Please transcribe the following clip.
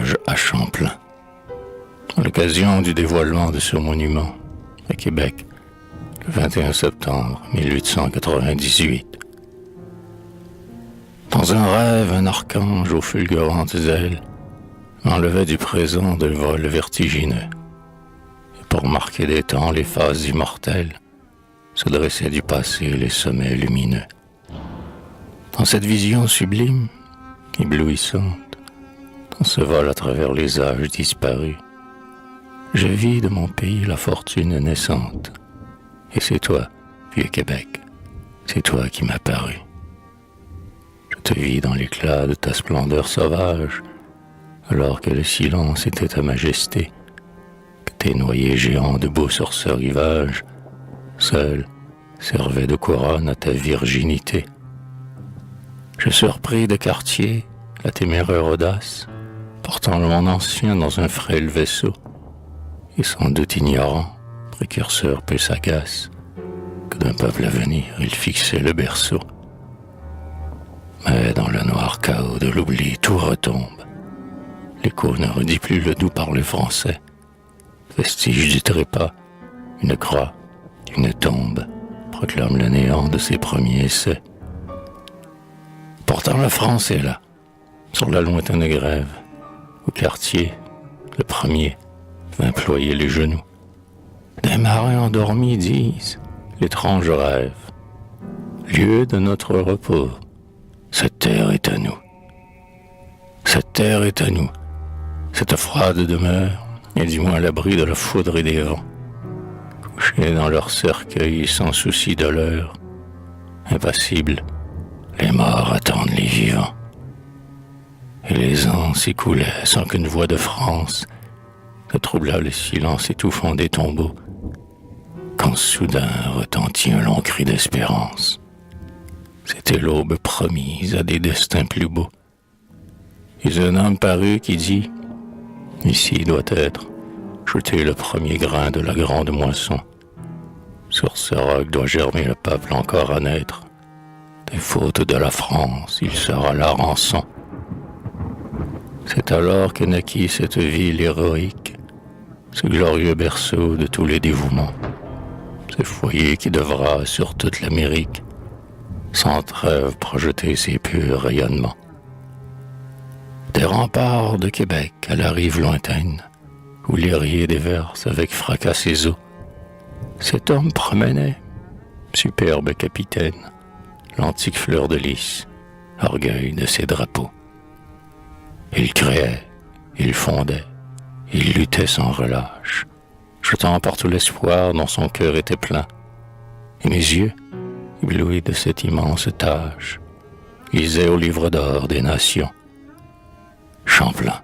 hommage à Champlain, à l'occasion du dévoilement de ce monument à Québec, le 21 septembre 1898. Dans un rêve, un archange aux fulgurantes ailes m'enlevait du présent de vol vertigineux, et pour marquer des temps les phases immortelles, se dressaient du passé les sommets lumineux. Dans cette vision sublime, éblouissante, dans ce vol à travers les âges disparus, je vis de mon pays la fortune naissante. Et c'est toi, vieux Québec, c'est toi qui m'as paru. Je te vis dans l'éclat de ta splendeur sauvage, alors que le silence était ta majesté, que tes noyers géants debout sur ce rivage, seuls, servaient de couronne à ta virginité. Je surpris de quartier la téméraire audace, portant mon ancien dans un frêle vaisseau, et sans doute ignorant, précurseur peu sagace, que d'un peuple à venir il fixait le berceau. Mais dans le noir chaos de l'oubli tout retombe. L'écho ne redit plus le doux parler français. Vestige du trépas, une croix, une tombe, proclame le néant de ses premiers essais. Pourtant le français là, sur la lointaine grève, au quartier, le premier, vint ployer les genoux. Des marins endormis disent l'étrange rêve, lieu de notre repos, cette terre est à nous. Cette terre est à nous, cette froide demeure est du moins à l'abri de la foudre et des vents. Couchés dans leur cercueil sans souci de l'heure, impassibles, les morts attendent les vivants. Et les ans s'écoulaient sans qu'une voix de France ne troublât le silence étouffant des tombeaux, quand soudain retentit un long cri d'espérance. C'était l'aube promise à des destins plus beaux. Et un homme parut qui dit « Ici doit être jeté le premier grain de la grande moisson. Sur ce roc doit germer le peuple encore à naître. Des fautes de la France, il sera la rançon. » C'est alors que naquit cette ville héroïque, ce glorieux berceau de tous les dévouements, ce foyer qui devra, sur toute l'Amérique, sans trêve projeter ses purs rayonnements. Des remparts de Québec à la rive lointaine, où l'Érié déverse avec fracas ses eaux, cet homme promenait, superbe capitaine, l'antique fleur de lys, orgueil de ses drapeaux. Il créait, il fondait, il luttait sans relâche, jetant partout l'espoir dont son cœur était plein. Et mes yeux, éblouis de cette immense tâche, lisaient au livre d'or des nations Champlain.